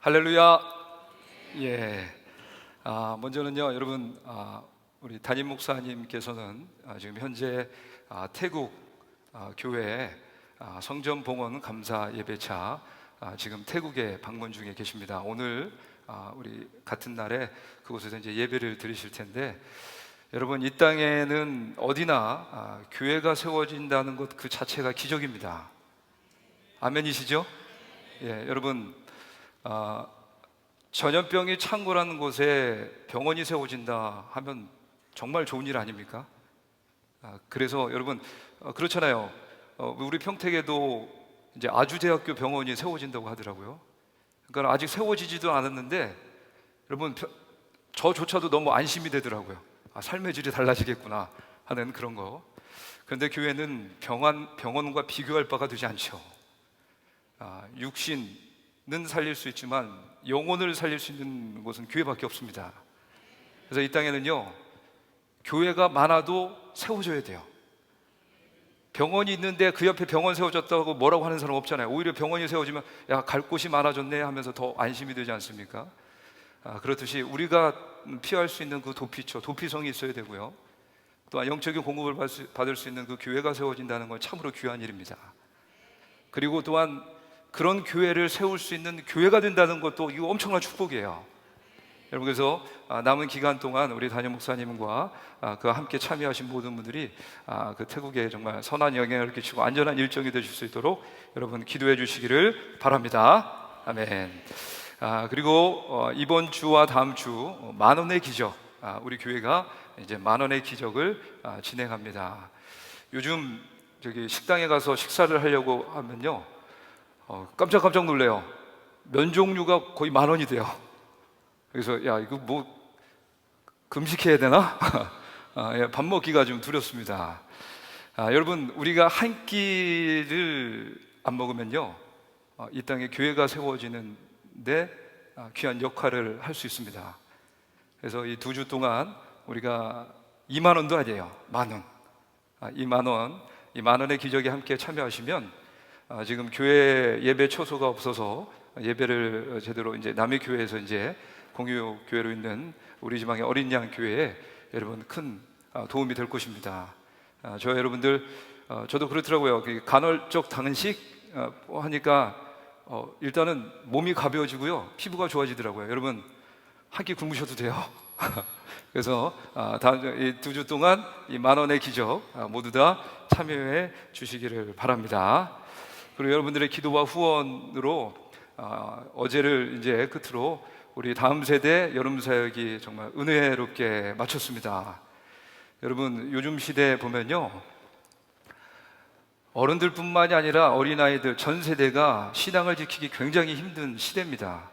할렐루야. 예. 먼저는요, 여러분, 우리 담임 목사님께서는 지금 현재 태국 교회 성전 봉헌 감사 예배차 지금 태국에 방문 중에 계십니다. 오늘 우리 같은 날에 그곳에서 이제 예배를 드리실 텐데, 여러분, 이 땅에는 어디나 교회가 세워진다는 것 그 자체가 기적입니다. 아멘이시죠? 예, 여러분, 전염병이 창궐하는 곳에 병원이 세워진다 하면 정말 좋은 일 아닙니까? 그래서 여러분, 그렇잖아요. 우리 평택에도 이제 아주대학교 병원이 세워진다고 하더라고요. 그러니까 아직 세워지지도 않았는데, 여러분, 저조차도 너무 안심이 되더라고요. 삶의 질이 달라지겠구나 하는 그런 거. 그런데 교회는 병원과 비교할 바가 되지 않죠. 육신은 살릴 수 있지만 영혼을 살릴 수 있는 곳은 교회밖에 없습니다. 그래서 이 땅에는요, 교회가 많아도 세워져야 돼요. 병원이 있는데 그 옆에 병원 세워졌다고 뭐라고 하는 사람 없잖아요. 오히려 병원이 세워지면 야, 갈 곳이 많아졌네 하면서 더 안심이 되지 않습니까? 그렇듯이 우리가 피할 수 있는 그 도피성이 있어야 되고요. 또한 영적인 공급을 받을 수 있는 그 교회가 세워진다는 건 참으로 귀한 일입니다. 그리고 또한 그런 교회를 세울 수 있는 교회가 된다는 것도 이거 엄청난 축복이에요. 여러분, 그래서 남은 기간 동안 우리 담임 목사님과 그와 함께 참여하신 모든 분들이 그 태국에 정말 선한 영향을 끼치고 안전한 일정이 되실 수 있도록 여러분 기도해 주시기를 바랍니다. 아멘. 그리고 이번 주와 다음 주 만원의 기적, 우리 교회가 이제 만원의 기적을 진행합니다. 요즘 저기 식당에 가서 식사를 하려고 하면요, 깜짝 놀래요. 면 종류가 거의 10,000원이 돼요. 그래서 야, 이거 뭐 금식해야 되나? 밥 먹기가 좀 두렵습니다. 여러분, 우리가 한 끼를 안 먹으면요, 이 땅에 교회가 세워지는데 귀한 역할을 할 수 있습니다. 그래서 이 2주 동안 우리가 20,000원도 아니에요. 10,000원. 이 10,000원, 이 10,000원의 기적에 함께 참여하시면 지금 교회 예배 초소가 없어서 예배를 제대로 이제 남의 교회에서 이제 공유 교회로 있는 우리 지방의 어린 양 교회에 여러분 큰 도움이 될 것입니다. 저 여러분들, 저도 그렇더라고요. 간헐적 단식 하니까 일단은 몸이 가벼워지고요, 피부가 좋아지더라고요. 여러분, 한 끼 굶으셔도 돼요. 그래서 다음 2주 동안 이 10,000원의 기적 모두 다 참여해 주시기를 바랍니다. 그리고 여러분들의 기도와 후원으로 어제를 이제 끝으로 우리 다음 세대 여름 사역이 정말 은혜롭게 마쳤습니다. 여러분, 요즘 시대에 보면요, 어른들뿐만이 아니라 어린아이들 전 세대가 신앙을 지키기 굉장히 힘든 시대입니다.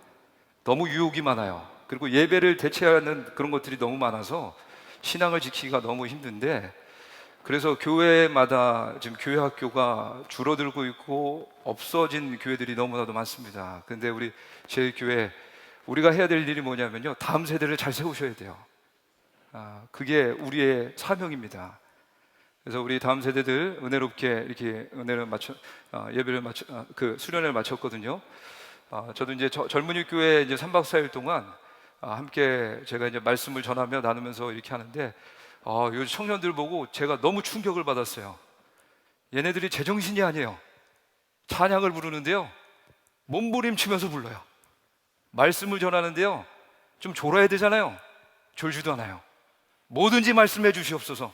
너무 유혹이 많아요. 그리고 예배를 대체하는 그런 것들이 너무 많아서 신앙을 지키기가 너무 힘든데, 그래서 교회마다 지금 교회 학교가 줄어들고 있고 없어진 교회들이 너무나도 많습니다. 근데 우리 제 교회, 우리가 해야 될 일이 뭐냐면요, 다음 세대를 잘 세우셔야 돼요. 그게 우리의 사명입니다. 그래서 우리 다음 세대들 은혜롭게 이렇게 예배를 수련을 마쳤거든요. 저도 이제 젊은이 교회 이제 3박 4일 동안 함께 제가 이제 말씀을 전하며 나누면서 이렇게 하는데, 요즘 청년들 보고 제가 너무 충격을 받았어요. 얘네들이 제정신이 아니에요. 찬양을 부르는데요, 몸부림치면서 불러요. 말씀을 전하는데요, 좀 졸아야 되잖아요. 졸지도 않아요. 뭐든지 말씀해 주시옵소서.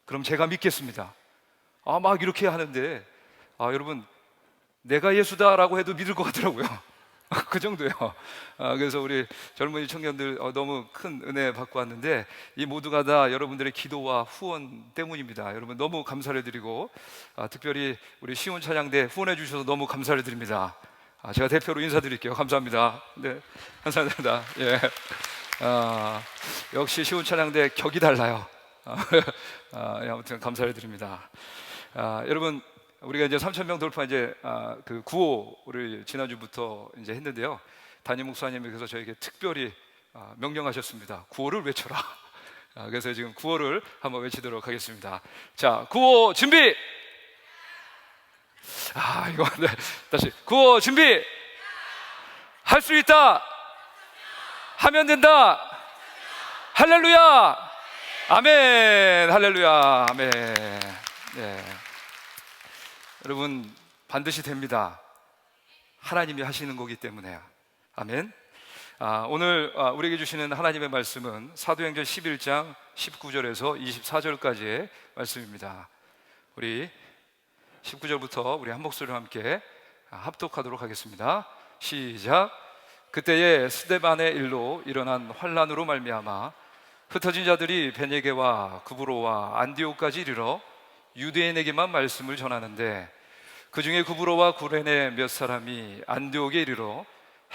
그럼 제가 믿겠습니다. 막 이렇게 하는데, 여러분, 내가 예수다라고 해도 믿을 것 같더라고요. 그 정도요. 그래서 우리 젊은이 청년들 너무 큰 은혜 받고 왔는데, 이 모두가 다 여러분들의 기도와 후원 때문입니다. 여러분 너무 감사를 드리고, 특별히 우리 시온 찬양대 후원해 주셔서 너무 감사를 드립니다. 제가 대표로 인사드릴게요. 감사합니다. 네, 감사합니다. 예. 역시 시온 찬양대 격이 달라요. 아무튼 감사를 드립니다. 여러분, 우리가 이제 3,000명 돌파 이제 그 구호를 지난주부터 이제 했는데요, 담임 목사님께서 저에게 특별히 명령하셨습니다. 구호를 외쳐라. 그래서 지금 구호를 한번 외치도록 하겠습니다. 자, 구호 준비. 이거 네. 다시 구호 준비. 할 수 있다. 하면 된다. 할렐루야. 아멘. 할렐루야. 아멘. 네. 여러분, 반드시 됩니다. 하나님이 하시는 거기 때문에요. 아멘. 오늘 우리에게 주시는 하나님의 말씀은 사도행전 11장 19절에서 24절까지의 말씀입니다. 우리 19절부터 우리 한 목소리로 함께 합독하도록 하겠습니다. 시작. 그때에 스데반의 일로 일어난 환난으로 말미암아 흩어진 자들이 베네게와 구브로와 안디옥까지 이르러 유대인에게만 말씀을 전하는데, 그 중에 구브로와 구레네 몇 사람이 안디옥에 이르러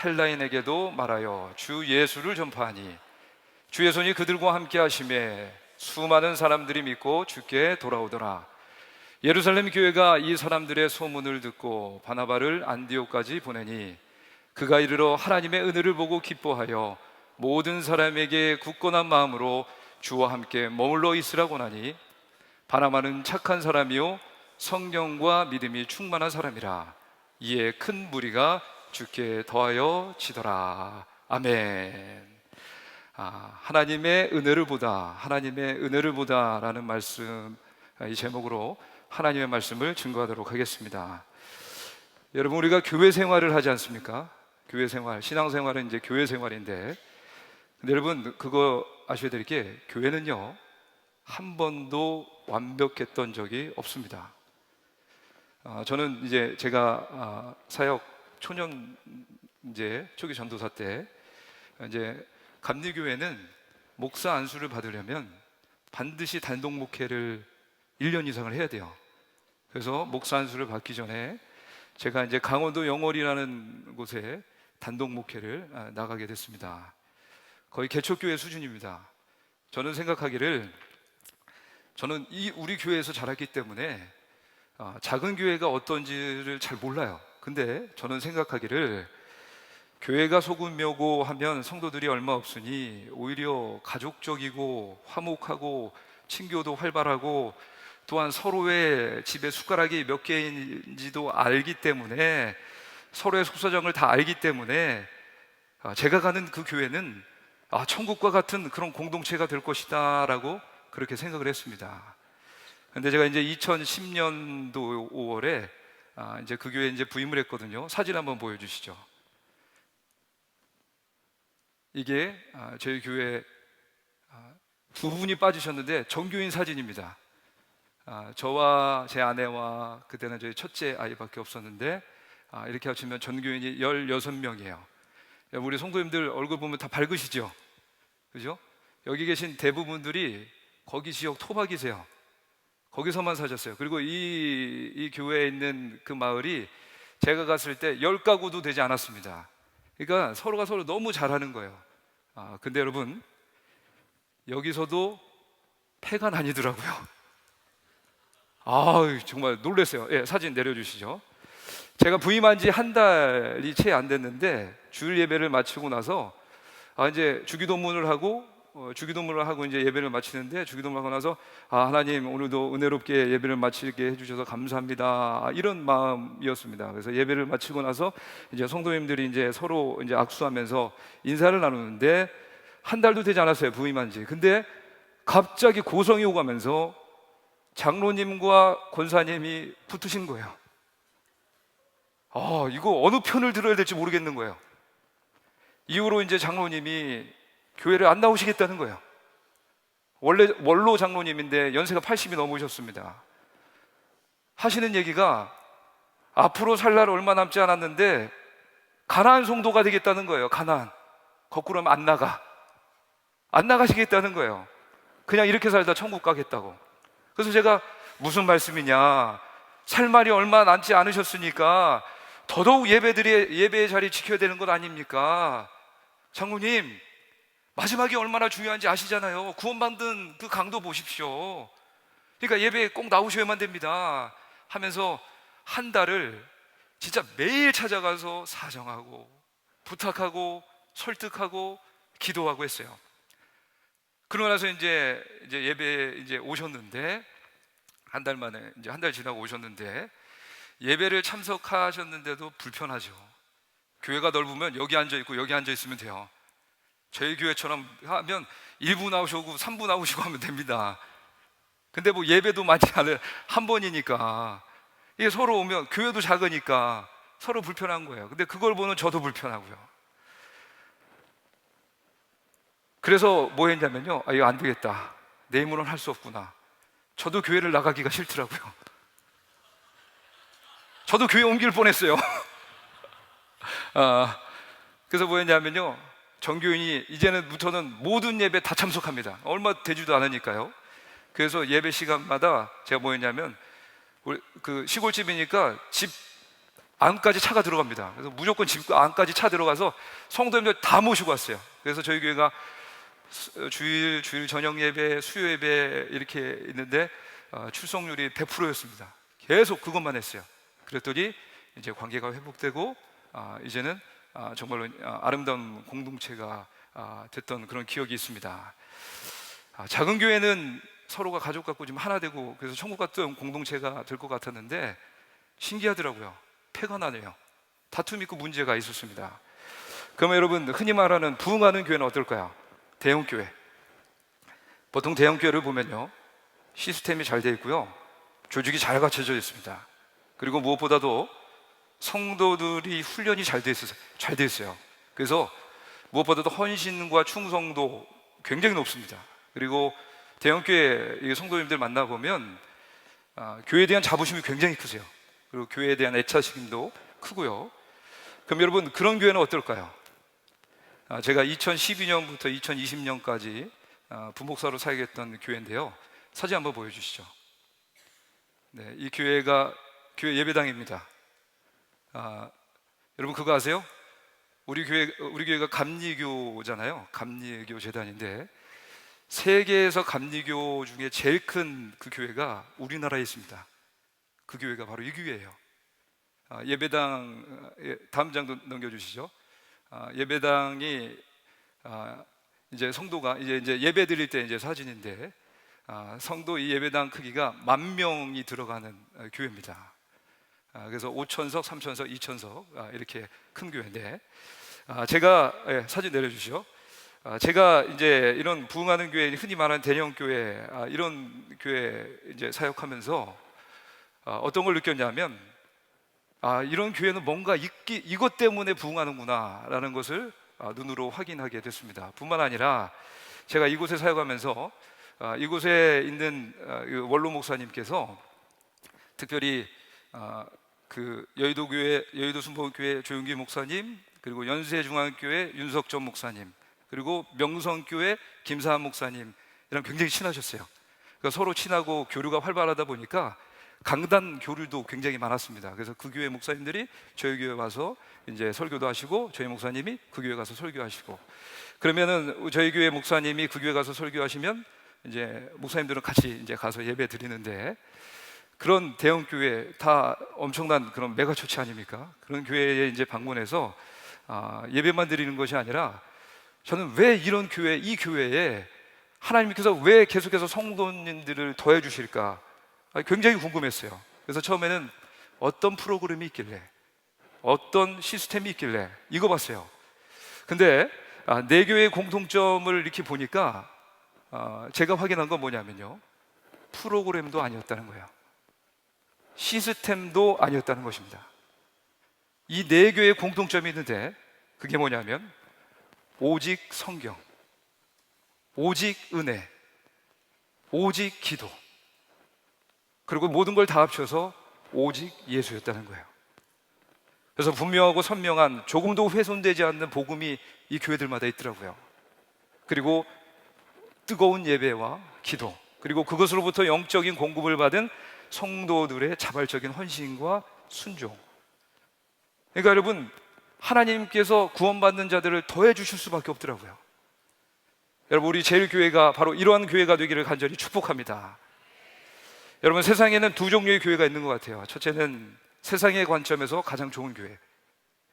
헬라인에게도 말하여 주 예수를 전파하니, 주의 손이 그들과 함께 하심에 수많은 사람들이 믿고 주께 돌아오더라. 예루살렘 교회가 이 사람들의 소문을 듣고 바나바를 안디옥까지 보내니, 그가 이르러 하나님의 은혜를 보고 기뻐하여 모든 사람에게 굳건한 마음으로 주와 함께 머물러 있으라고 하니, 바나바는 착한 사람이요 성령과 믿음이 충만한 사람이라. 이에 큰 무리가 주께 더하여 지더라. 아멘. 하나님의 은혜를 보다, 하나님의 은혜를 보다라는 말씀, 이 제목으로 하나님의 말씀을 증거하도록 하겠습니다. 여러분, 우리가 교회 생활을 하지 않습니까? 교회 생활, 신앙생활은 이제 교회 생활인데, 근데 여러분 그거 아셔야 될 게, 교회는요 한 번도 완벽했던 적이 없습니다. 저는 이제 제가 사역 초년 이제 초기 전도사 때, 이제 감리교회는 목사 안수를 받으려면 반드시 단독 목회를 1년 이상을 해야 돼요. 그래서 목사 안수를 받기 전에 제가 이제 강원도 영월이라는 곳에 단독 목회를 나가게 됐습니다. 거의 개척교회 수준입니다. 저는 생각하기를, 저는 우리 교회에서 자랐기 때문에 작은 교회가 어떤지를 잘 몰라요. 근데 저는 생각하기를, 교회가 소규모고 하면 성도들이 얼마 없으니 오히려 가족적이고 화목하고 친교도 활발하고, 또한 서로의 집에 숟가락이 몇 개인지도 알기 때문에, 서로의 속사정을 다 알기 때문에 제가 가는 그 교회는 천국과 같은 그런 공동체가 될 것이다 라고 그렇게 생각을 했습니다. 근데 제가 이제 2010년도 5월에 이제 그 교회에 이제 부임을 했거든요. 사진 한번 보여주시죠. 이게 저희 교회 두 분이 빠지셨는데 정교인 사진입니다. 저와 제 아내와 그때는 저희 첫째 아이밖에 없었는데, 이렇게 합치면 전교인이 16명이에요. 우리 성도님들 얼굴 보면 다 밝으시죠? 그죠? 여기 계신 대부분들이 거기 지역 토박이세요. 거기서만 사셨어요. 그리고 이 교회에 있는 그 마을이 제가 갔을 때 10가구도 되지 않았습니다. 그러니까 서로가 서로 너무 잘하는 거예요. 근데 여러분, 여기서도 패가 나뉘더라고요. 정말 놀랐어요. 예, 사진 내려주시죠. 제가 부임한 지 한 달이 채 안 됐는데, 주일 예배를 마치고 나서 이제 주기도문을 하고 이제 예배를 마치는데, 주기도문을 하고 나서 하나님, 오늘도 은혜롭게 예배를 마치게 해주셔서 감사합니다, 이런 마음이었습니다. 그래서 예배를 마치고 나서 이제 성도님들이 이제 서로 이제 악수하면서 인사를 나누는데, 한 달도 되지 않았어요, 부임한 지. 근데 갑자기 고성이 오가면서 장로님과 권사님이 붙으신 거예요. 이거 어느 편을 들어야 될지 모르겠는 거예요. 이후로 이제 장로님이 교회를 안 나오시겠다는 거예요. 원래 원로 장로님인데 연세가 80이 넘으셨습니다. 하시는 얘기가, 앞으로 살 날 얼마 남지 않았는데 가나안 성도가 되겠다는 거예요. 가나안. 거꾸로 하면 안 나가시겠다는 거예요. 그냥 이렇게 살다 천국 가겠다고. 그래서 제가, 무슨 말씀이냐, 살 말이 얼마 남지 않으셨으니까 더더욱 예배의 자리 지켜야 되는 것 아닙니까? 장로님, 마지막이 얼마나 중요한지 아시잖아요. 구원받는 그 강도 보십시오. 그러니까 예배에 꼭 나오셔야만 됩니다 하면서 한 달을 진짜 매일 찾아가서 사정하고 부탁하고 설득하고 기도하고 했어요. 그러고 나서 이제 예배에 이제 오셨는데, 한 달 만에, 이제 한 달 지나고 오셨는데, 예배를 참석하셨는데도 불편하죠. 교회가 넓으면 여기 앉아 있고 여기 앉아 있으면 돼요. 저희 교회처럼 하면 1부 나오시고 3부 나오시고 하면 됩니다. 근데 뭐 예배도 많지 않아요. 한 번이니까. 이게 서로 오면 교회도 작으니까 서로 불편한 거예요. 근데 그걸 보는 저도 불편하고요. 그래서 뭐 했냐면요, 이거 안 되겠다, 내 힘으로는 할 수 없구나. 저도 교회를 나가기가 싫더라고요. 저도 교회 옮길 뻔했어요. 그래서 뭐 했냐면요, 정교인이 이제는부터는 모든 예배 다 참석합니다. 얼마 되지도 않으니까요. 그래서 예배 시간마다 제가 뭐 했냐면, 그 시골집이니까 집 안까지 차가 들어갑니다. 그래서 무조건 집 안까지 차 들어가서 성도님들 다 모시고 왔어요. 그래서 저희 교회가 주일 저녁 예배, 수요 예배 이렇게 있는데 출석률이 100%였습니다. 계속 그것만 했어요. 그랬더니 이제 관계가 회복되고 이제는 정말로 아름다운 공동체가 됐던 그런 기억이 있습니다. 작은 교회는 서로가 가족 같고 좀 하나 되고 그래서 천국 같은 공동체가 될 것 같았는데 신기하더라고요. 폐가 나네요. 다툼 있고 문제가 있었습니다. 그러면 여러분, 흔히 말하는 부흥하는 교회는 어떨까요? 대형 교회. 보통 대형 교회를 보면요, 시스템이 잘 되어 있고요, 조직이 잘 갖춰져 있습니다. 그리고 무엇보다도 성도들이 훈련이 잘 되어 있어요. 그래서 무엇보다도 헌신과 충성도 굉장히 높습니다. 그리고 대형 교회 성도님들 만나보면 교회에 대한 자부심이 굉장히 크세요. 그리고 교회에 대한 애착심도 크고요. 그럼 여러분, 그런 교회는 어떨까요? 제가 2012년부터 2020년까지 부목사로 사역했던 교회인데요, 사진 한번 보여주시죠. 네, 이 교회가 교회 예배당입니다. 여러분 그거 아세요? 우리 교회가 감리교잖아요. 감리교 재단인데 세계에서 감리교 중에 제일 큰 그 교회가 우리나라에 있습니다. 그 교회가 바로 이 교회예요. 예배당 다음 장도 넘겨주시죠. 예배당이 이제 성도가 이제 예배 드릴 때 이제 사진인데 성도 이 예배당 크기가 10,000명이 들어가는 교회입니다. 그래서 5,000석, 3,000석, 2,000석 이렇게 큰 교회인데 제가 사진 내려주시죠. 제가 이제 이런 부흥하는 교회, 흔히 말하는 대형 교회 이런 교회 이제 사역하면서 어떤 걸 느꼈냐면 이런 교회는 뭔가 이것 때문에 부흥하는구나라는 것을 눈으로 확인하게 됐습니다. 뿐만 아니라 제가 이곳에 사역하면서 이곳에 있는 원로 목사님께서 특별히 그 여의도 순복음교회 조용기 목사님, 그리고 연세중앙교회 윤석전 목사님, 그리고 명성교회 김사한 목사님 이랑 굉장히 친하셨어요. 그러니까 서로 친하고 교류가 활발하다 보니까 강단 교류도 굉장히 많았습니다. 그래서 그 교회 목사님들이 저희 교회 와서 이제 설교도 하시고 저희 목사님이 그 교회 가서 설교하시고, 그러면은 저희 교회 목사님이 그 교회 가서 설교하시면 이제 목사님들은 같이 이제 가서 예배 드리는데, 그런 대형 교회 다 엄청난 그런 메가처치 아닙니까? 그런 교회에 이제 방문해서 예배만 드리는 것이 아니라 저는 왜 이런 교회, 이 교회에 하나님께서 왜 계속해서 성도님들을 더해 주실까 굉장히 궁금했어요. 그래서 처음에는 어떤 프로그램이 있길래, 어떤 시스템이 있길래 이거 봤어요. 근데 네 교회의 공통점을 이렇게 보니까 제가 확인한 건 뭐냐면요, 프로그램도 아니었다는 거예요. 시스템도 아니었다는 것입니다. 이 네 교회의 공통점이 있는데 그게 뭐냐면 오직 성경, 오직 은혜, 오직 기도, 그리고 모든 걸 다 합쳐서 오직 예수였다는 거예요. 그래서 분명하고 선명한, 조금도 훼손되지 않는 복음이 이 교회들마다 있더라고요. 그리고 뜨거운 예배와 기도, 그리고 그것으로부터 영적인 공급을 받은 성도들의 자발적인 헌신과 순종. 그러니까 여러분, 하나님께서 구원받는 자들을 더해 주실 수밖에 없더라고요. 여러분, 우리 제일교회가 바로 이러한 교회가 되기를 간절히 축복합니다. 여러분, 세상에는 두 종류의 교회가 있는 것 같아요. 첫째는 세상의 관점에서 가장 좋은 교회.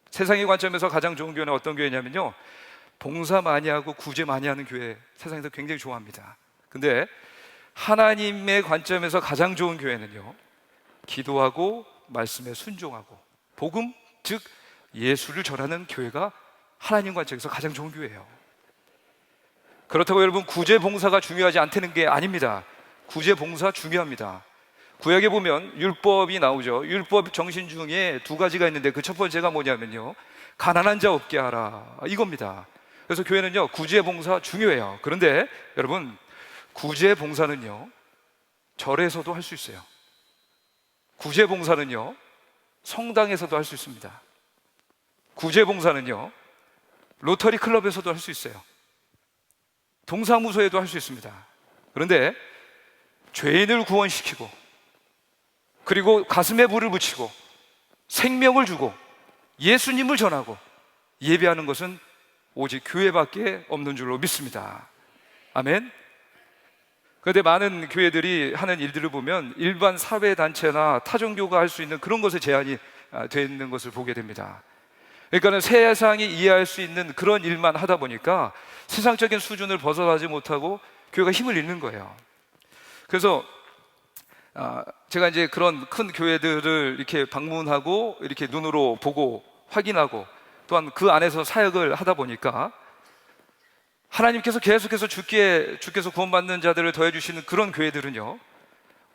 세상의 관점에서 가장 좋은 교회는 어떤 교회냐면요, 봉사 많이 하고 구제 많이 하는 교회, 세상에서 굉장히 좋아합니다. 근데 하나님의 관점에서 가장 좋은 교회는요, 기도하고 말씀에 순종하고 복음, 즉 예수를 전하는 교회가 하나님 관점에서 가장 좋은 교회예요. 그렇다고 여러분 구제 봉사가 중요하지 않다는 게 아닙니다. 구제 봉사 중요합니다. 구약에 보면 율법이 나오죠. 율법 정신 중에 두 가지가 있는데 그 첫 번째가 뭐냐면요, 가난한 자 없게 하라, 이겁니다. 그래서 교회는요 구제 봉사 중요해요. 그런데 여러분, 구제 봉사는요 절에서도 할 수 있어요. 구제 봉사는요 성당에서도 할 수 있습니다. 구제 봉사는요 로터리 클럽에서도 할 수 있어요. 동사무소에도 할 수 있습니다. 그런데 죄인을 구원시키고, 그리고 가슴에 불을 붙이고 생명을 주고 예수님을 전하고 예배하는 것은 오직 교회밖에 없는 줄로 믿습니다. 아멘. 그런데 많은 교회들이 하는 일들을 보면 일반 사회단체나 타종교가 할 수 있는 그런 것에 제한이 되어 있는 것을 보게 됩니다. 그러니까 세상이 이해할 수 있는 그런 일만 하다 보니까 세상적인 수준을 벗어나지 못하고 교회가 힘을 잃는 거예요. 그래서 제가 이제 그런 큰 교회들을 이렇게 방문하고 이렇게 눈으로 보고 확인하고 또한 그 안에서 사역을 하다 보니까 하나님께서 계속해서 주께서 구원받는 자들을 더해주시는 그런 교회들은요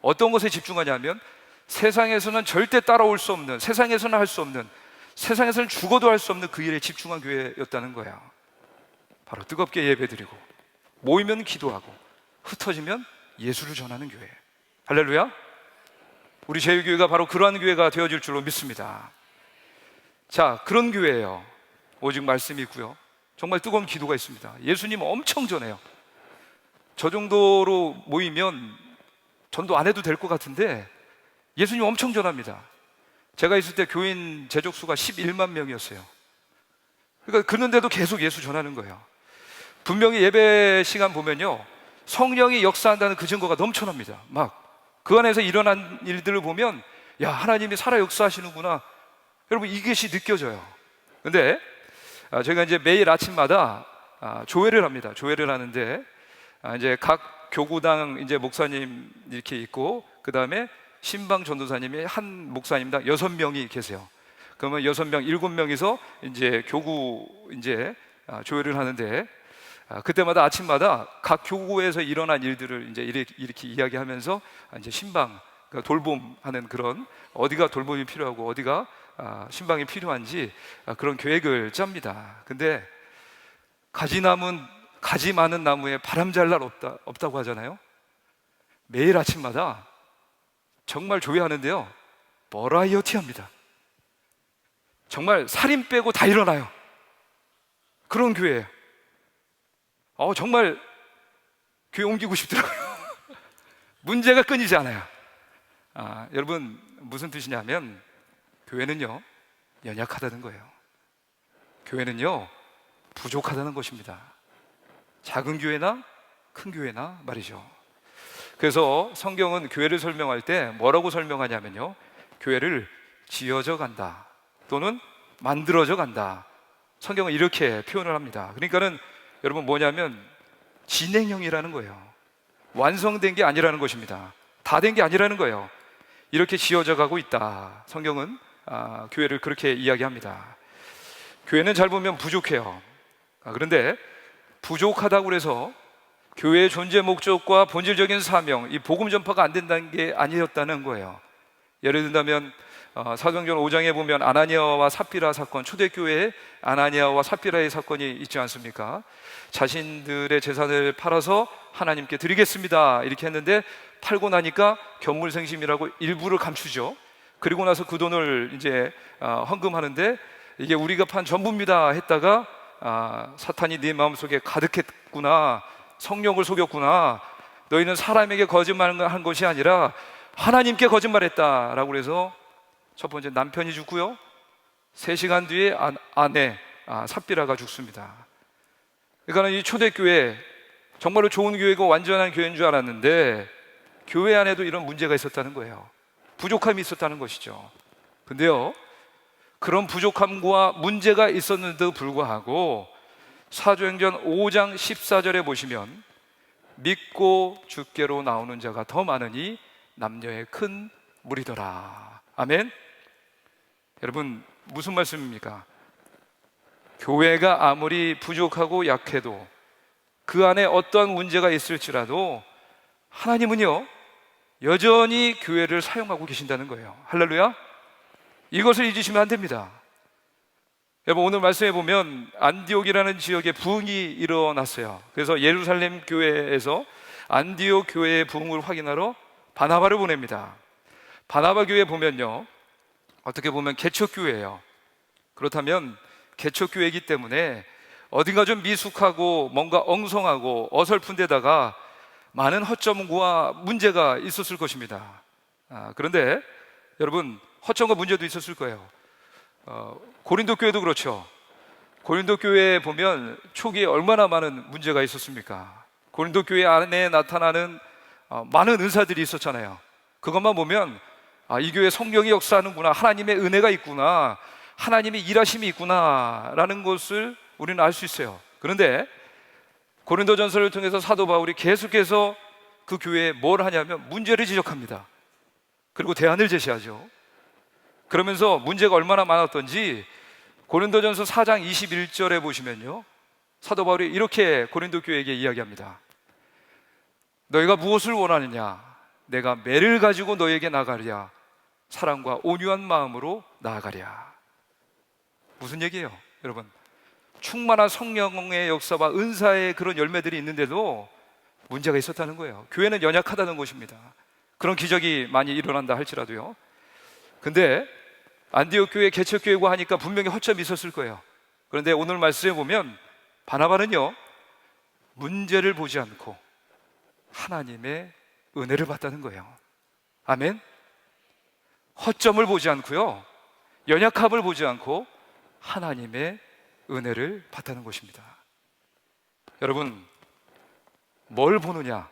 어떤 것에 집중하냐면 세상에서는 절대 따라올 수 없는, 세상에서는 할 수 없는, 세상에서는 죽어도 할 수 없는 그 일에 집중한 교회였다는 거예요. 바로 뜨겁게 예배드리고 모이면 기도하고 흩어지면 예수를 전하는 교회. 할렐루야. 우리 제일교회가 바로 그러한 교회가 되어질 줄로 믿습니다. 자, 그런 교회예요. 오직 말씀이 있고요, 정말 뜨거운 기도가 있습니다. 예수님 엄청 전해요. 저 정도로 모이면 전도 안 해도 될 것 같은데 예수님 엄청 전합니다. 제가 있을 때 교인 재족수가 11만 명이었어요. 그러니까 그런데도 계속 예수 전하는 거예요. 분명히 예배 시간 보면요 성령이 역사한다는 그 증거가 넘쳐납니다. 막 그 안에서 일어난 일들을 보면 야, 하나님이 살아 역사하시는구나, 여러분 이것이 느껴져요. 근데 저희가 이제 매일 아침마다 조회를 합니다. 조회를 하는데 이제 각 교구당 이제 목사님 이렇게 있고, 그 다음에 신방 전도사님이 한 목사님당 6명이 계세요. 그러면 6명, 7명이서 이제 교구 이제 조회를 하는데 그때마다 아침마다 각 교구에서 일어난 일들을 이제 이렇게 이야기하면서 이제 신방 돌봄하는 그런, 어디가 돌봄이 필요하고 어디가 신방이 필요한지 그런 계획을 짭니다. 근데 가지 많은 나무에 바람 잘 날 없다고 하잖아요. 매일 아침마다 정말 조회하는데요 버라이어티합니다. 정말 살인 빼고 다 일어나요. 그런 교회예요. 정말 교회 옮기고 싶더라고요. 문제가 끊이지 않아요. 여러분 무슨 뜻이냐면 교회는요 연약하다는 거예요. 교회는요 부족하다는 것입니다. 작은 교회나 큰 교회나 말이죠. 그래서 성경은 교회를 설명할 때 뭐라고 설명하냐면요 교회를 지어져 간다 또는 만들어져 간다, 성경은 이렇게 표현을 합니다. 그러니까는 여러분 뭐냐면 진행형이라는 거예요. 완성된 게 아니라는 것입니다. 다 된 게 아니라는 거예요. 이렇게 지어져 가고 있다. 성경은 교회를 그렇게 이야기합니다. 교회는 잘 보면 부족해요. 그런데 부족하다고 해서 교회의 존재 목적과 본질적인 사명, 이 복음 전파가 안 된다는 게 아니었다는 거예요. 예를 든다면 사도행전 5장에 보면 아나니아와 삽비라 사건, 초대교회에 아나니아와 삽비라의 사건이 있지 않습니까? 자신들의 재산을 팔아서 하나님께 드리겠습니다 이렇게 했는데 팔고 나니까 견물생심이라고 일부를 감추죠. 그리고 나서 그 돈을 이제 헌금하는데 이게 우리가 판 전부입니다 했다가 사탄이 네 마음속에 가득했구나, 성령을 속였구나, 너희는 사람에게 거짓말한 것이 아니라 하나님께 거짓말했다라고 그래서 첫 번째 남편이 죽고요, 3시간 뒤에 아내 삽비라가 죽습니다. 그러니까 이 초대교회 정말로 좋은 교회고 완전한 교회인 줄 알았는데 교회 안에도 이런 문제가 있었다는 거예요. 부족함이 있었다는 것이죠. 근데요 그런 부족함과 문제가 있었는데도 불구하고 사도행전 5장 14절에 보시면 믿고 주께로 나오는 자가 더 많으니 남녀의 큰 무리더라. 아멘. 여러분 무슨 말씀입니까? 교회가 아무리 부족하고 약해도 그 안에 어떠한 문제가 있을지라도 하나님은요 여전히 교회를 사용하고 계신다는 거예요. 할렐루야. 이것을 잊으시면 안 됩니다. 여러분, 오늘 말씀해 보면 안디옥이라는 지역에 부흥이 일어났어요. 그래서 예루살렘 교회에서 안디옥 교회의 부흥을 확인하러 바나바를 보냅니다. 바나바 교회 보면요, 어떻게 보면 개척교회예요. 그렇다면 개척교회이기 때문에 어딘가 좀 미숙하고 뭔가 엉성하고 어설픈 데다가 많은 허점과 문제가 있었을 것입니다. 그런데 여러분, 허점과 문제도 있었을 거예요. 고린도 교회도 그렇죠. 고린도 교회에 보면 초기에 얼마나 많은 문제가 있었습니까? 고린도 교회 안에 나타나는 많은 은사들이 있었잖아요. 그것만 보면 이 교회 성령이 역사하는구나, 하나님의 은혜가 있구나, 하나님의 일하심이 있구나 라는 것을 우리는 알 수 있어요. 그런데 고린도전서를 통해서 사도 바울이 계속해서 그 교회에 뭘 하냐면 문제를 지적합니다. 그리고 대안을 제시하죠. 그러면서 문제가 얼마나 많았던지 고린도전서 4장 21절에 보시면요, 사도 바울이 이렇게 고린도 교회에게 이야기합니다. 너희가 무엇을 원하느냐? 내가 매를 가지고 너희에게 나가랴. 사랑과 온유한 마음으로 나아가랴. 무슨 얘기예요, 여러분? 충만한 성령의 역사와 은사의 그런 열매들이 있는데도 문제가 있었다는 거예요. 교회는 연약하다는 것입니다. 그런 기적이 많이 일어난다 할지라도요. 근데 안디옥 교회 개척교회고 하니까 분명히 허점이 있었을 거예요. 그런데 오늘 말씀에 보면 바나바는요, 문제를 보지 않고 하나님의 은혜를 봤다는 거예요. 아멘. 허점을 보지 않고요, 연약함을 보지 않고 하나님의 은혜를 봤다는 것입니다. 여러분, 뭘 보느냐?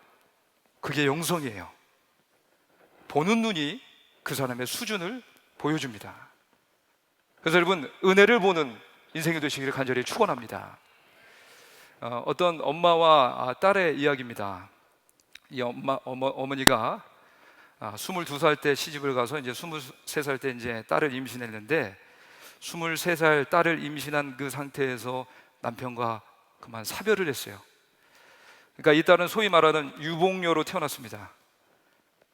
그게 영성이에요. 보는 눈이 그 사람의 수준을 보여줍니다. 그래서 여러분, 은혜를 보는 인생이 되시기를 간절히 축원합니다. 어떤 엄마와 딸의 이야기입니다. 이 어머니가 22살 때 시집을 가서 이제 23살 때 이제 딸을 임신했는데, 23살 딸을 임신한 그 상태에서 남편과 그만 사별을 했어요. 그러니까 이 딸은 소위 말하는 유복녀로 태어났습니다.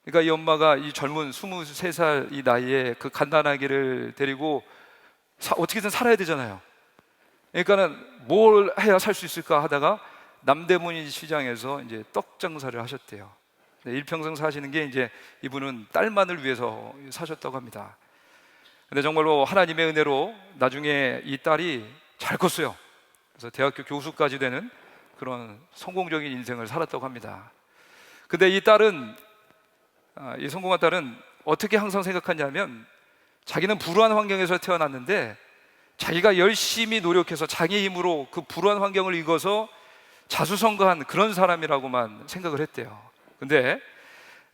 그러니까 이 엄마가 이 젊은 23살 이 나이에 그 갓난아기를 데리고 어떻게든 살아야 되잖아요. 그러니까는 뭘 해야 살 수 있을까 하다가 남대문 시장에서 이제 떡 장사를 하셨대요. 일평생 사시는 게 이제 이분은 딸만을 위해서 사셨다고 합니다. 근데 정말로 하나님의 은혜로 나중에 이 딸이 잘 컸어요. 그래서 대학교 교수까지 되는 그런 성공적인 인생을 살았다고 합니다. 근데 이 딸은, 이 성공한 딸은 어떻게 항상 생각하냐면, 자기는 불우한 환경에서 태어났는데 자기가 열심히 노력해서 자기 힘으로 그 불우한 환경을 이겨서 자수성가한 그런 사람이라고만 생각을 했대요. 근데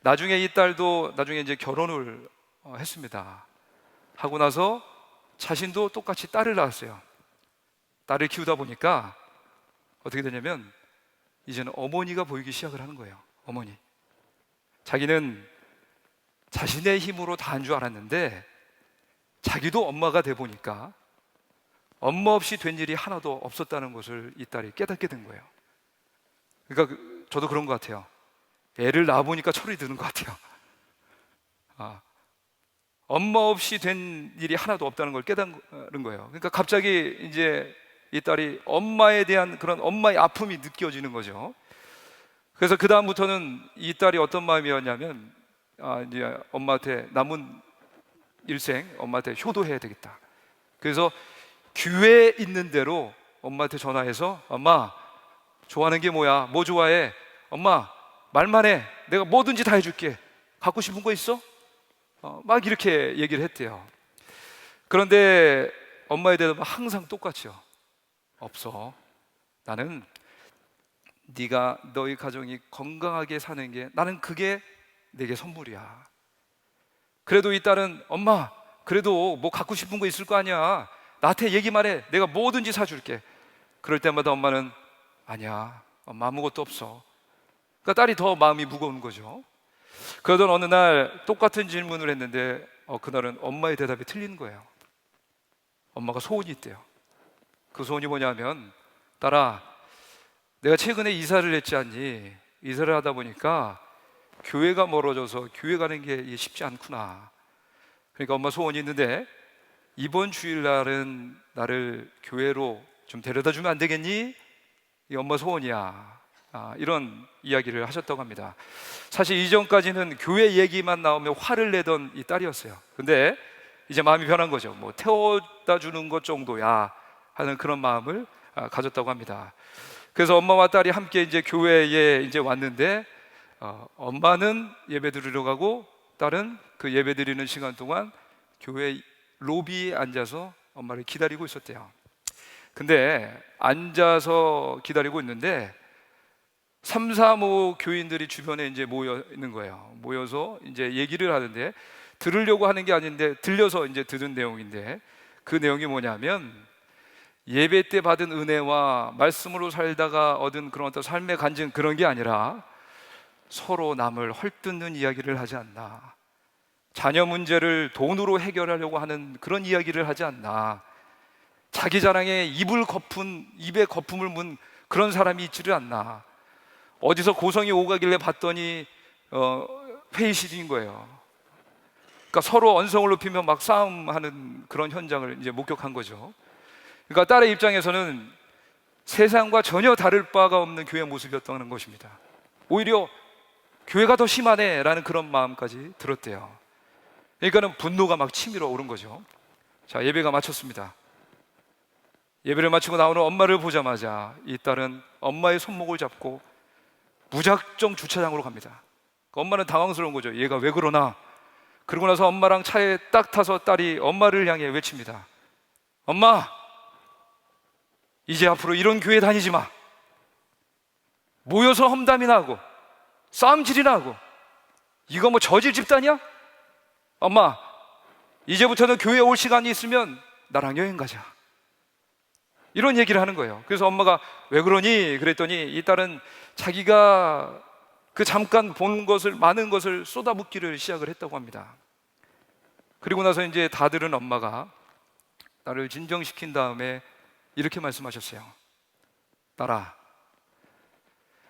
나중에 이 딸도 나중에 이제 결혼을 했습니다. 하고 나서 자신도 똑같이 딸을 낳았어요. 딸을 키우다 보니까 어떻게 되냐면 이제는 어머니가 보이기 시작을 하는 거예요. 어머니. 자기는 자신의 힘으로 다 한 줄 알았는데 자기도 엄마가 돼 보니까 엄마 없이 된 일이 하나도 없었다는 것을 이 딸이 깨닫게 된 거예요. 그러니까 저도 그런 것 같아요. 애를 낳아보니까 철이 드는 것 같아요. 엄마 없이 된 일이 하나도 없다는 걸 깨닫는 거예요. 그러니까 갑자기 이제 이 딸이 엄마에 대한 그런 엄마의 아픔이 느껴지는 거죠. 그래서 그 다음부터는 이 딸이 어떤 마음이었냐면, 이제 엄마한테 남은 일생 엄마한테 효도해야 되겠다. 그래서 교회에 있는 대로 엄마한테 전화해서, 엄마 좋아하는 게 뭐야? 뭐 좋아해? 엄마 말만 해. 내가 뭐든지 다 해줄게. 갖고 싶은 거 있어? 막 이렇게 얘기를 했대요. 그런데 엄마에 대해서 항상 똑같이요. 없어. 나는 네가 너희 가정이 건강하게 사는 게, 나는 그게 내게 선물이야. 그래도 이 딸은, 엄마 그래도 뭐 갖고 싶은 거 있을 거 아니야. 나한테 얘기만 해. 내가 뭐든지 사줄게. 그럴 때마다 엄마는, 아니야, 엄마 아무것도 없어. 그러니까 딸이 더 마음이 무거운 거죠. 그러던 어느 날 똑같은 질문을 했는데 그날은 엄마의 대답이 틀린 거예요. 엄마가 소원이 있대요. 그 소원이 뭐냐면, 딸아, 내가 최근에 이사를 했지 않니? 이사를 하다 보니까 교회가 멀어져서 교회 가는 게 쉽지 않구나. 그러니까 엄마 소원이 있는데, 이번 주일날은 나를 교회로 좀 데려다 주면 안 되겠니? 이 엄마 소원이야. 이런 이야기를 하셨다고 합니다. 사실 이전까지는 교회 얘기만 나오면 화를 내던 이 딸이었어요. 근데 이제 마음이 변한 거죠. 뭐 태워다 주는 것 정도야 하는 그런 마음을 가졌다고 합니다. 그래서 엄마와 딸이 함께 이제 교회에 이제 왔는데, 엄마는 예배 드리러 가고 딸은 그 예배 드리는 시간 동안 교회 로비에 앉아서 엄마를 기다리고 있었대요. 근데 앉아서 기다리고 있는데 3, 4모 교인들이 주변에 이제 모여 있는 거예요. 모여서 이제 얘기를 하는데, 들으려고 하는 게 아닌데 들려서 이제 들은 내용인데, 그 내용이 뭐냐면, 예배 때 받은 은혜와 말씀으로 살다가 얻은 그런 어떤 삶의 간증, 그런 게 아니라 서로 남을 헐뜯는 이야기를 하지 않나, 자녀 문제를 돈으로 해결하려고 하는 그런 이야기를 하지 않나, 자기 자랑에 입에 거품을 문 그런 사람이 있지를 않나, 어디서 고성이 오가길래 봤더니 회의실인 거예요. 그러니까 서로 언성을 높이며 막 싸움하는 그런 현장을 이제 목격한 거죠. 그러니까 딸의 입장에서는 세상과 전혀 다를 바가 없는 교회 모습이었다는 것입니다. 오히려 교회가 더 심하네라는 그런 마음까지 들었대요. 그러니까는 분노가 막 치밀어 오른 거죠. 자, 예배가 마쳤습니다. 예배를 마치고 나오는 엄마를 보자마자 이 딸은 엄마의 손목을 잡고 무작정 주차장으로 갑니다. 엄마는 당황스러운 거죠. 얘가 왜 그러나? 그러고 나서 엄마랑 차에 딱 타서 딸이 엄마를 향해 외칩니다. 엄마, 이제 앞으로 이런 교회 다니지 마. 모여서 험담이나 하고 싸움질이나 하고, 이거 뭐 저질 집단이야? 엄마, 이제부터는 교회에 올 시간이 있으면 나랑 여행 가자. 이런 얘기를 하는 거예요. 그래서 엄마가 왜 그러니? 그랬더니 이 딸은 자기가 그 잠깐 본 것을, 많은 것을 쏟아붓기를 시작을 했다고 합니다. 그리고 나서 이제 다 들은 엄마가 딸을 진정시킨 다음에 이렇게 말씀하셨어요. 딸아,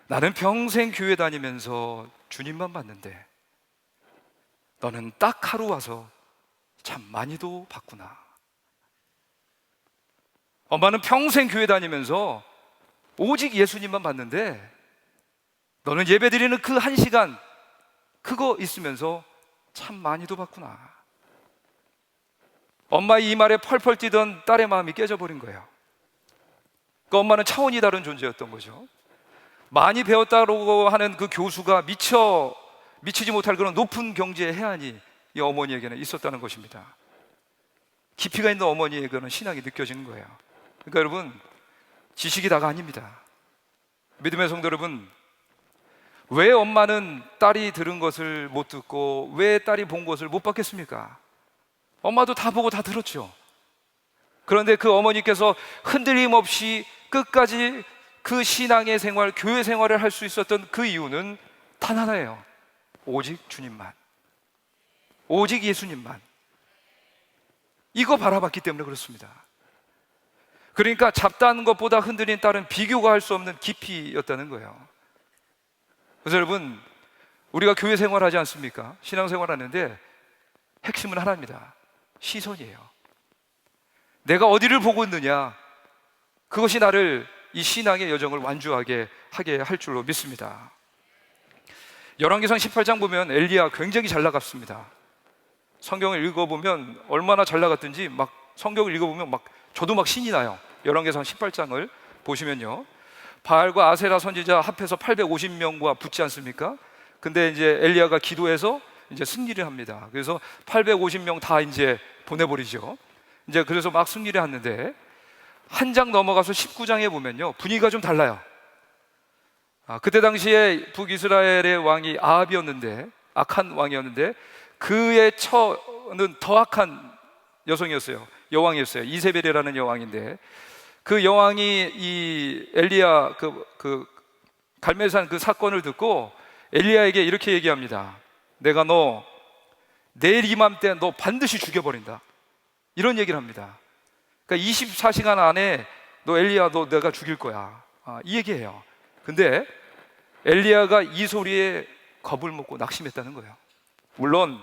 나는 평생 교회 다니면서 주님만 봤는데 너는 딱 하루 와서 참 많이도 봤구나. 엄마는 평생 교회 다니면서 오직 예수님만 봤는데 너는 예배 드리는 그 1시간 그거 있으면서 참 많이도 봤구나. 엄마의 이 말에 펄펄 뛰던 딸의 마음이 깨져버린 거예요. 그 엄마는 차원이 다른 존재였던 거죠. 많이 배웠다고 하는 그 교수가 미치지 못할 그런 높은 경지의 해안이 이 어머니에게는 있었다는 것입니다. 깊이가 있는 어머니에게는 신앙이 느껴지는 거예요. 그러니까 여러분, 지식이 다가 아닙니다. 믿음의 성도 여러분, 왜 엄마는 딸이 들은 것을 못 듣고 왜 딸이 본 것을 못 받겠습니까? 엄마도 다 보고 다 들었죠. 그런데 그 어머니께서 흔들림 없이 끝까지 그 신앙의 생활, 교회 생활을 할 수 있었던 그 이유는 단 하나예요. 오직 주님만, 오직 예수님만. 이거 바라봤기 때문에 그렇습니다. 그러니까 잡다한 것보다 흔들린 딸은 비교가 할 수 없는 깊이였다는 거예요. 그래서 여러분, 우리가 교회 생활하지 않습니까? 신앙 생활하는데 핵심은 하나입니다. 시선이에요. 내가 어디를 보고 있느냐, 그것이 나를 이 신앙의 여정을 완주하게 하게 할 줄로 믿습니다. 열왕기상 18장 보면 엘리야 굉장히 잘 나갔습니다. 성경을 읽어보면 얼마나 잘 나갔든지 막 성경을 읽어보면 막 저도 막 신이 나요. 열왕기상 18장을 보시면요, 바알과 아세라 선지자 합해서 850명과 붙지 않습니까? 근데 이제 엘리야가 기도해서 이제 승리를 합니다. 그래서 850명 다 이제 보내버리죠. 이제 그래서 막 승리를 하는데 한 장 넘어가서 19장에 보면요, 분위기가 좀 달라요. 그때 당시에 북이스라엘의 왕이 아합이었는데, 악한 왕이었는데 그의 처는 더 악한 여성이었어요. 여왕이었어요. 이세벨이라는 여왕인데, 그 여왕이 이 엘리야 그 갈멜산 그 사건을 듣고 엘리야에게 이렇게 얘기합니다. 내가 너 내일 이맘때 너 반드시 죽여버린다. 이런 얘기를 합니다. 그러니까 24시간 안에 너 엘리야, 너 내가 죽일 거야. 이 얘기예요. 근데 엘리야가 이 소리에 겁을 먹고 낙심했다는 거예요. 물론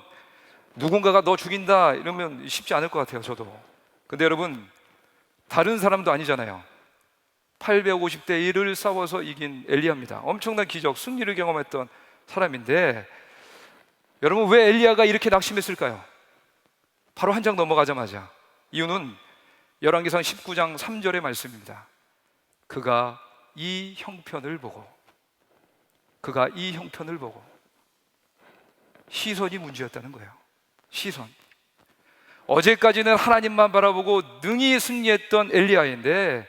누군가가 너 죽인다 이러면 쉽지 않을 것 같아요, 저도. 근데 여러분, 다른 사람도 아니잖아요. 850대 1을 싸워서 이긴 엘리야입니다. 엄청난 기적, 승리를 경험했던 사람인데, 여러분 왜 엘리야가 이렇게 낙심했을까요? 바로 한 장 넘어가자마자, 이유는 열왕기상 19장 3절의 말씀입니다. 그가 이 형편을 보고, 시선이 문제였다는 거예요. 시선. 어제까지는 하나님만 바라보고 능히 승리했던 엘리야인데,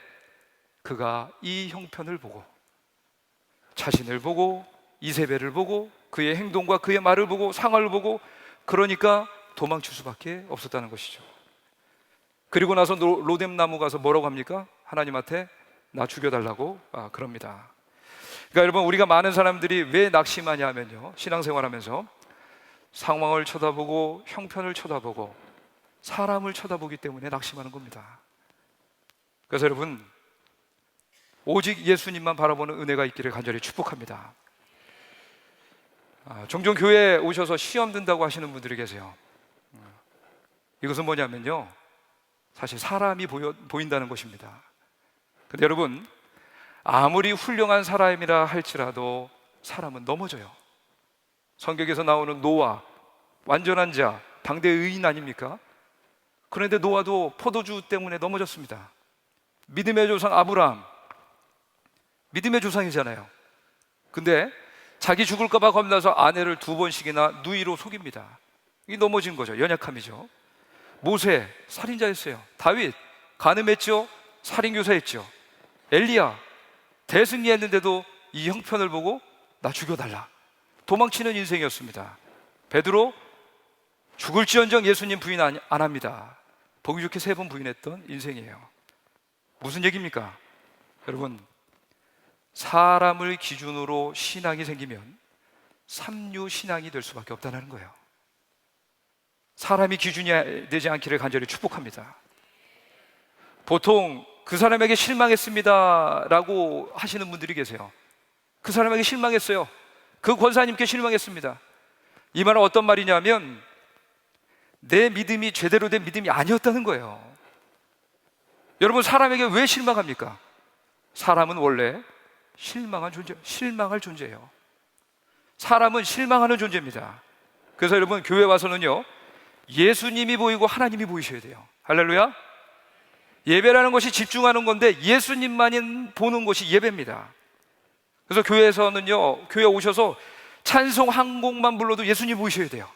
그가 이 형편을 보고, 자신을 보고, 이세벨을 보고, 그의 행동과 그의 말을 보고, 상황을 보고, 그러니까 도망칠 수밖에 없었다는 것이죠. 그리고 나서 로뎀나무 가서 뭐라고 합니까? 하나님한테 나 죽여달라고 그럽니다. 그러니까 여러분, 우리가 많은 사람들이 왜 낙심하냐 하면요, 신앙생활하면서 상황을 쳐다보고, 형편을 쳐다보고, 사람을 쳐다보기 때문에 낙심하는 겁니다. 그래서 여러분, 오직 예수님만 바라보는 은혜가 있기를 간절히 축복합니다. 종종 교회에 오셔서 시험 든다고 하시는 분들이 계세요. 이것은 뭐냐면요, 사실 사람이 보인다는 것입니다. 근데 여러분, 아무리 훌륭한 사람이라 할지라도 사람은 넘어져요. 성경에서 나오는 노아, 완전한 자, 당대 의인 아닙니까? 그런데 노아도 포도주 때문에 넘어졌습니다. 믿음의 조상 아브라함, 믿음의 조상이잖아요. 근데 자기 죽을까 봐 겁나서 아내를 2번씩이나 누이로 속입니다. 이게 넘어진 거죠. 연약함이죠. 모세, 살인자였어요. 다윗, 간음했죠. 살인교사했죠. 엘리야, 대승리했는데도 이 형편을 보고 나 죽여달라, 도망치는 인생이었습니다. 베드로, 죽을지언정 예수님 부인 안 합니다. 보기 좋게 3번 부인했던 인생이에요. 무슨 얘기입니까? 여러분, 사람을 기준으로 신앙이 생기면 삼류 신앙이 될 수밖에 없다는 거예요. 사람이 기준이 되지 않기를 간절히 축복합니다. 보통 그 사람에게 실망했습니다 라고 하시는 분들이 계세요. 그 사람에게 실망했어요. 그 권사님께 실망했습니다. 이 말은 어떤 말이냐면, 내 믿음이 제대로 된 믿음이 아니었다는 거예요. 여러분, 사람에게 왜 실망합니까? 사람은 원래 실망할 존재예요. 사람은 실망하는 존재입니다. 그래서 여러분, 교회 와서는요, 예수님이 보이고 하나님이 보이셔야 돼요. 할렐루야. 예배라는 것이 집중하는 건데 예수님만이 보는 것이 예배입니다. 그래서 교회에서는요, 교회 오셔서 찬송 한 곡만 불러도 예수님 보이셔야 돼요.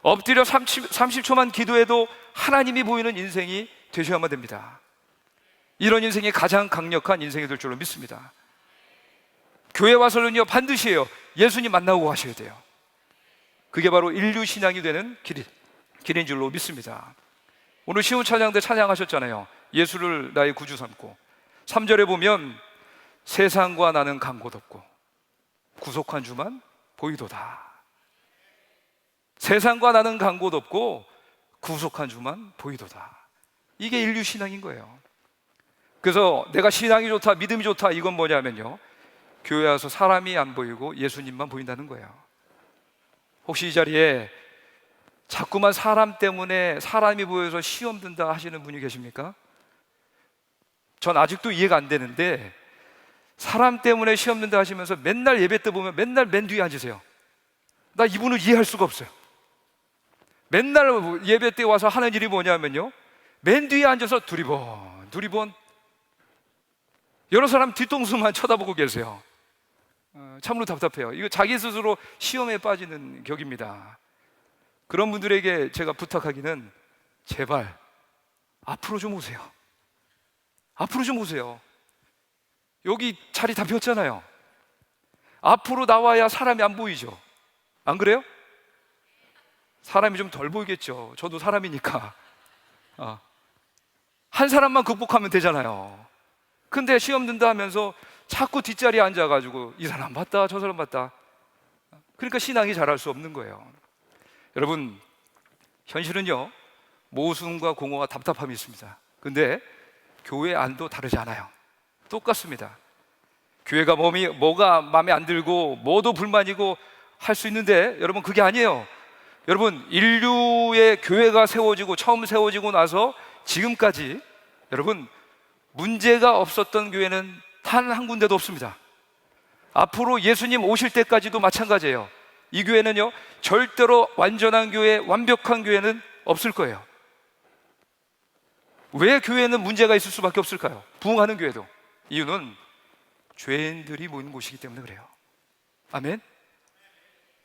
엎드려 30초만 기도해도 하나님이 보이는 인생이 되셔야만 됩니다. 이런 인생이 가장 강력한 인생이 될 줄로 믿습니다. 교회 와서는요, 반드시 해요, 예수님 만나고 가셔야 돼요. 그게 바로 인류 신앙이 되는 길인 줄로 믿습니다. 오늘 시온 찬양 때 찬양하셨잖아요. 예수를 나의 구주 삼고. 3절에 보면 세상과 나는 간 곳 없고 구속한 주만 보이도다. 세상과 나는 간 곳 없고 구속한 주만 보이도다. 이게 인류 신앙인 거예요. 그래서 내가 신앙이 좋다, 믿음이 좋다, 이건 뭐냐면요, 교회 와서 사람이 안 보이고 예수님만 보인다는 거예요. 혹시 이 자리에 자꾸만 사람 때문에 사람이 보여서 시험 든다 하시는 분이 계십니까? 전 아직도 이해가 안 되는데, 사람 때문에 시험 든다 하시면서 맨날 예배 때 보면 맨날 맨 뒤에 앉으세요. 나 이분을 이해할 수가 없어요. 맨날 예배 때 와서 하는 일이 뭐냐면요, 맨 뒤에 앉아서 두리번 여러 사람 뒤통수만 쳐다보고 계세요. 참으로 답답해요. 이거 자기 스스로 시험에 빠지는 격입니다. 그런 분들에게 제가 부탁하기는, 제발 앞으로 좀 오세요. 앞으로 좀 오세요. 여기 자리 다 비었잖아요. 앞으로 나와야 사람이 안 보이죠. 안 그래요? 사람이 좀 덜 보이겠죠. 저도 사람이니까. 한 사람만 극복하면 되잖아요. 근데 시험 든다 하면서 자꾸 뒷자리에 앉아가지고 이 사람 봤다, 저 사람 봤다. 그러니까 신앙이 자랄 수 없는 거예요. 여러분, 현실은요, 모순과 공허와 답답함이 있습니다. 근데 교회 안도 다르지 않아요. 똑같습니다. 교회가 뭐가 마음에 안 들고 뭐도 불만이고 할 수 있는데, 여러분 그게 아니에요. 여러분, 인류의 교회가 세워지고 처음 세워지고 나서 지금까지 여러분 문제가 없었던 교회는 단 한 군데도 없습니다. 앞으로 예수님 오실 때까지도 마찬가지예요. 이 교회는요, 절대로 완전한 교회, 완벽한 교회는 없을 거예요. 왜 교회는 문제가 있을 수밖에 없을까요? 부흥하는 교회도. 이유는 죄인들이 모이는 곳이기 때문에 그래요. 아멘?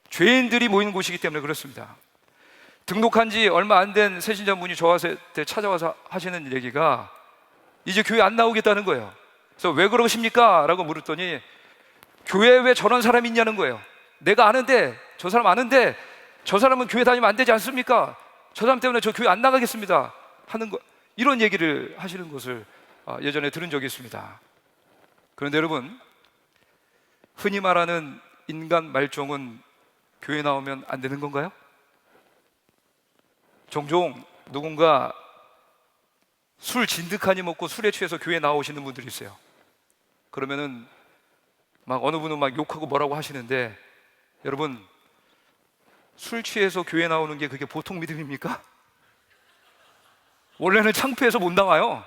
죄인들이 모이는 곳이기 때문에 그렇습니다. 등록한 지 얼마 안 된 새신자분이 저한테 찾아와서 하시는 얘기가 이제 교회 안 나오겠다는 거예요. 그래서 왜 그러십니까? 라고 물었더니 교회에 왜 저런 사람이 있냐는 거예요. 내가 아는데, 저 사람 아는데 저 사람은 교회 다니면 안 되지 않습니까? 저 사람 때문에 저 교회 안 나가겠습니다 하는 거, 이런 얘기를 하시는 것을 예전에 들은 적이 있습니다. 그런데 여러분, 흔히 말하는 인간 말종은 교회 나오면 안 되는 건가요? 종종 누군가 술 진득하니 먹고 술에 취해서 교회 나오시는 분들이 있어요. 그러면은 막 어느 분은 막 욕하고 뭐라고 하시는데, 여러분, 술 취해서 교회 나오는 게 그게 보통 믿음입니까? 원래는 창피해서 못 나와요.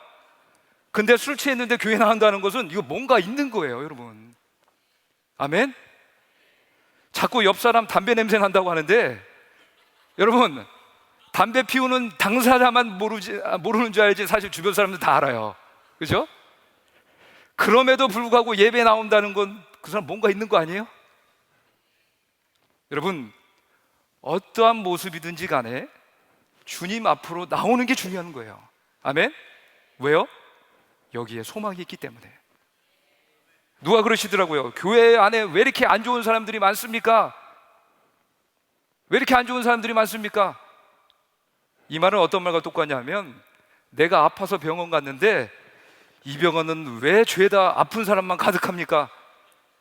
근데 술 취했는데 교회 나간다는 것은 이거 뭔가 있는 거예요, 여러분. 아멘? 자꾸 옆 사람 담배 냄새 난다고 하는데, 여러분, 담배 피우는 당사자만 모르는 줄 알지 사실 주변 사람들 다 알아요. 그죠? 그럼에도 불구하고 예배 나온다는 건 그 사람 뭔가 있는 거 아니에요? 여러분, 어떠한 모습이든지 간에 주님 앞으로 나오는 게 중요한 거예요. 아멘? 왜요? 여기에 소망이 있기 때문에. 누가 그러시더라고요. 교회 안에 왜 이렇게 안 좋은 사람들이 많습니까? 왜 이렇게 안 좋은 사람들이 많습니까? 이 말은 어떤 말과 똑같냐면, 내가 아파서 병원 갔는데 이 병원은 왜 죄다 아픈 사람만 가득합니까?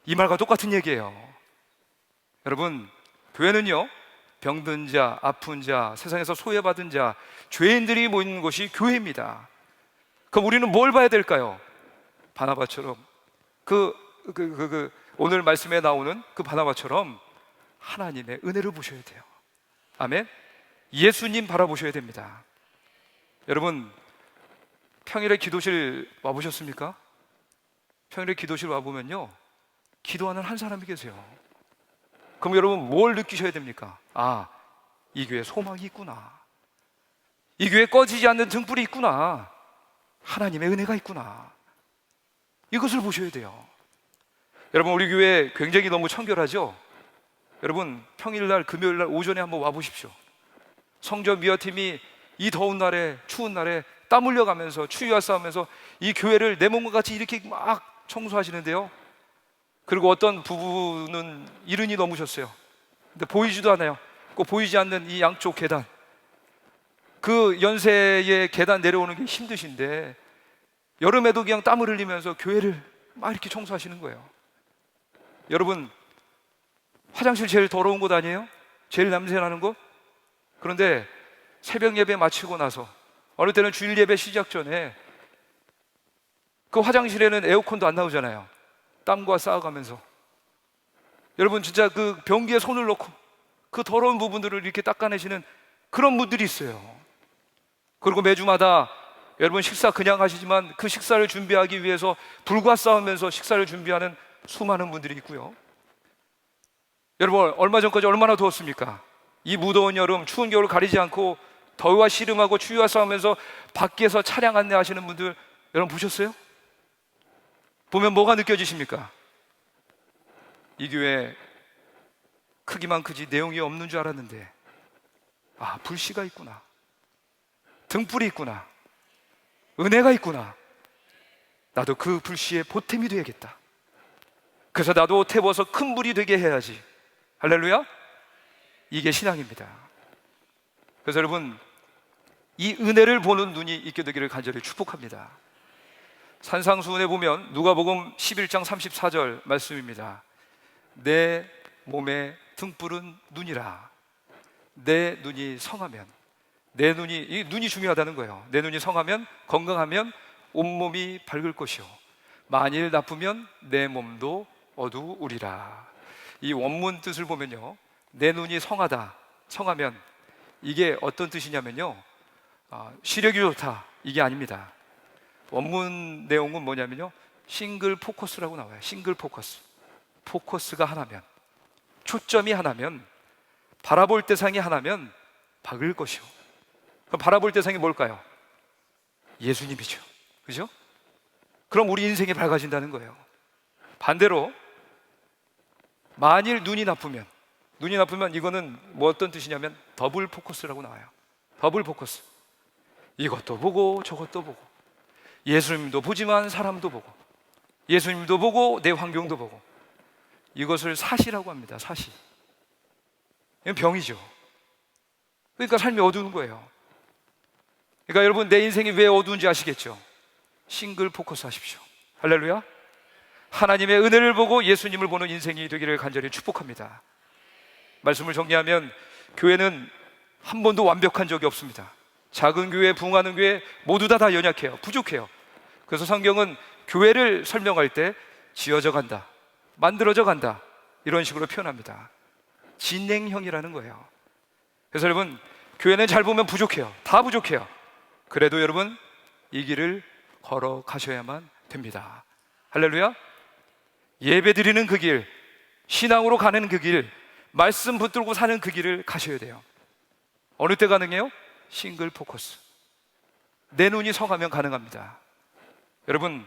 이 말과 똑같은 얘기예요. 여러분, 교회는요, 병든 자, 아픈 자, 세상에서 소외받은 자, 죄인들이 모이는 곳이 교회입니다. 그럼 우리는 뭘 봐야 될까요? 바나바처럼 오늘 말씀에 나오는 그 바나바처럼 하나님의 은혜를 보셔야 돼요. 아멘? 예수님 바라보셔야 됩니다. 여러분, 평일에 기도실 와보셨습니까? 평일에 기도실 와보면요, 기도하는 한 사람이 계세요. 그럼 여러분 뭘 느끼셔야 됩니까? 아, 이 교회에 소망이 있구나. 이 교회에 꺼지지 않는 등불이 있구나. 하나님의 은혜가 있구나. 이것을 보셔야 돼요. 여러분, 우리 교회 굉장히 너무 청결하죠? 여러분, 평일날, 금요일날 오전에 한번 와보십시오. 성전 미화팀이 이 더운 날에, 추운 날에 땀 흘려가면서 추위와 싸우면서 이 교회를 내 몸과 같이 이렇게 막 청소하시는데요, 그리고 어떤 부부는 70이 넘으셨어요. 근데 보이지도 않아요. 꼭 보이지 않는 이 양쪽 계단, 그 연세의 계단 내려오는 게 힘드신데 여름에도 그냥 땀을 흘리면서 교회를 막 이렇게 청소하시는 거예요. 여러분, 화장실 제일 더러운 곳 아니에요? 제일 냄새나는 곳? 그런데 새벽 예배 마치고 나서, 어느 때는 주일 예배 시작 전에 그 화장실에는 에어컨도 안 나오잖아요. 땀과 쌓아가면서 여러분, 진짜 그 변기에 손을 넣고 그 더러운 부분들을 이렇게 닦아내시는 그런 분들이 있어요. 그리고 매주마다 여러분 식사 그냥 하시지만 그 식사를 준비하기 위해서 불과 싸우면서 식사를 준비하는 수많은 분들이 있고요. 여러분, 얼마 전까지 얼마나 더웠습니까? 이 무더운 여름, 추운 겨울 가리지 않고 더위와 씨름하고 추위와 싸우면서 밖에서 차량 안내하시는 분들 여러분 보셨어요? 보면 뭐가 느껴지십니까? 이 교회 크기만 크지 내용이 없는 줄 알았는데, 아, 불씨가 있구나, 등불이 있구나, 은혜가 있구나. 나도 그 불씨의 보탬이 되야겠다. 그래서 나도 옷 입어서 큰 불이 되게 해야지. 할렐루야. 이게 신앙입니다. 그래서 여러분, 이 은혜를 보는 눈이 있게 되기를 간절히 축복합니다. 산상수훈에 보면 누가복음 11장 34절 말씀입니다. 내 몸의 등불은 눈이라. 내 눈이 성하면 내 눈이, 이 눈이 중요하다는 거예요. 내 눈이 성하면, 건강하면 온몸이 밝을 것이요 만일 나쁘면 내 몸도 어두우리라. 이 원문 뜻을 보면요, 내 눈이 성하다, 성하면 이게 어떤 뜻이냐면요, 시력이 좋다, 이게 아닙니다. 원문 내용은 뭐냐면요, 싱글 포커스라고 나와요. 싱글 포커스. 포커스가 하나면, 초점이 하나면, 바라볼 대상이 하나면 밝을 것이요. 그럼 바라볼 대상이 뭘까요? 예수님이죠. 그죠? 그럼 우리 인생이 밝아진다는 거예요. 반대로 만일 눈이 나쁘면 이거는 뭐 어떤 뜻이냐면 더블 포커스라고 나와요. 더블 포커스. 이것도 보고 저것도 보고, 예수님도 보지만 사람도 보고, 예수님도 보고 내 환경도 보고, 이것을 사시라고 합니다. 사시. 이건 병이죠. 그러니까 삶이 어두운 거예요. 그러니까 여러분, 내 인생이 왜 어두운지 아시겠죠? 싱글 포커스 하십시오. 할렐루야. 하나님의 은혜를 보고 예수님을 보는 인생이 되기를 간절히 축복합니다. 말씀을 정리하면 교회는 한 번도 완벽한 적이 없습니다. 작은 교회, 부흥하는 교회 모두 다 연약해요. 부족해요. 그래서 성경은 교회를 설명할 때 지어져 간다, 만들어져 간다, 이런 식으로 표현합니다. 진행형이라는 거예요. 그래서 여러분, 교회는 잘 보면 부족해요. 다 부족해요. 그래도 여러분, 이 길을 걸어가셔야만 됩니다. 할렐루야. 예배 드리는 그 길, 신앙으로 가는 그 길, 말씀 붙들고 사는 그 길을 가셔야 돼요. 어느 때 가능해요? 싱글 포커스. 내 눈이 성하면 가능합니다. 여러분,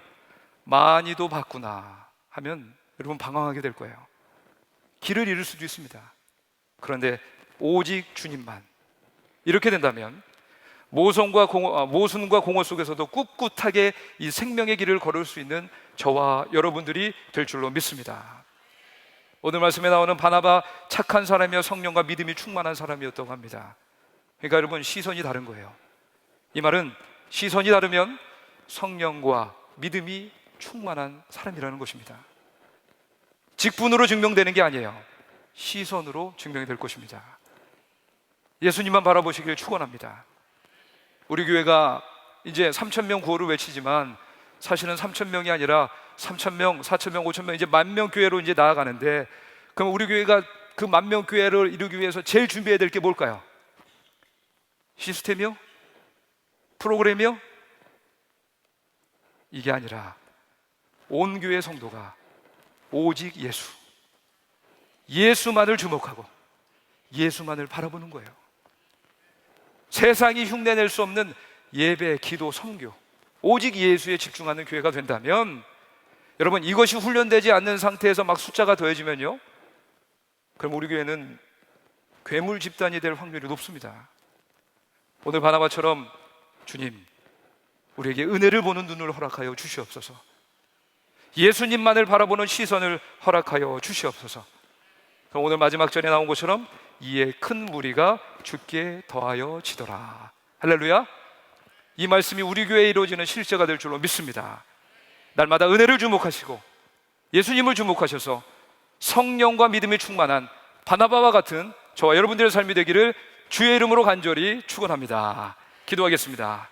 많이도 봤구나 하면 여러분 방황하게 될 거예요. 길을 잃을 수도 있습니다. 그런데 오직 주님만, 이렇게 된다면 모순과 공허 속에서도 꿋꿋하게 이 생명의 길을 걸을 수 있는 저와 여러분들이 될 줄로 믿습니다. 오늘 말씀에 나오는 바나바, 착한 사람이며 성령과 믿음이 충만한 사람이었다고 합니다. 그러니까 여러분, 시선이 다른 거예요. 이 말은 시선이 다르면 성령과 믿음이 충만한 사람이라는 것입니다. 직분으로 증명되는 게 아니에요. 시선으로 증명이 될 것입니다. 예수님만 바라보시길 축원합니다. 우리 교회가 이제 3,000명 구호를 외치지만 사실은 3,000명이 아니라 3,000명, 4,000명, 5,000명, 이제 10,000명 교회로 이제 나아가는데, 그럼 우리 교회가 그 10,000명 교회를 이루기 위해서 제일 준비해야 될 게 뭘까요? 시스템이요? 프로그램이요? 이게 아니라 온 교회 성도가 오직 예수만을 주목하고 예수만을 바라보는 거예요. 세상이 흉내낼 수 없는 예배, 기도, 선교, 오직 예수에 집중하는 교회가 된다면, 여러분, 이것이 훈련되지 않는 상태에서 막 숫자가 더해지면요, 그럼 우리 교회는 괴물 집단이 될 확률이 높습니다. 오늘 바나바처럼 주님, 우리에게 은혜를 보는 눈을 허락하여 주시옵소서, 예수님만을 바라보는 시선을 허락하여 주시옵소서. 그럼 오늘 마지막 절에 나온 것처럼 이에 큰 무리가 주께 더하여 지더라. 할렐루야. 이 말씀이 우리 교회에 이루어지는 실제가 될 줄로 믿습니다. 날마다 은혜를 주목하시고 예수님을 주목하셔서 성령과 믿음이 충만한 바나바와 같은 저와 여러분들의 삶이 되기를 주의 이름으로 간절히 축원합니다. 기도하겠습니다.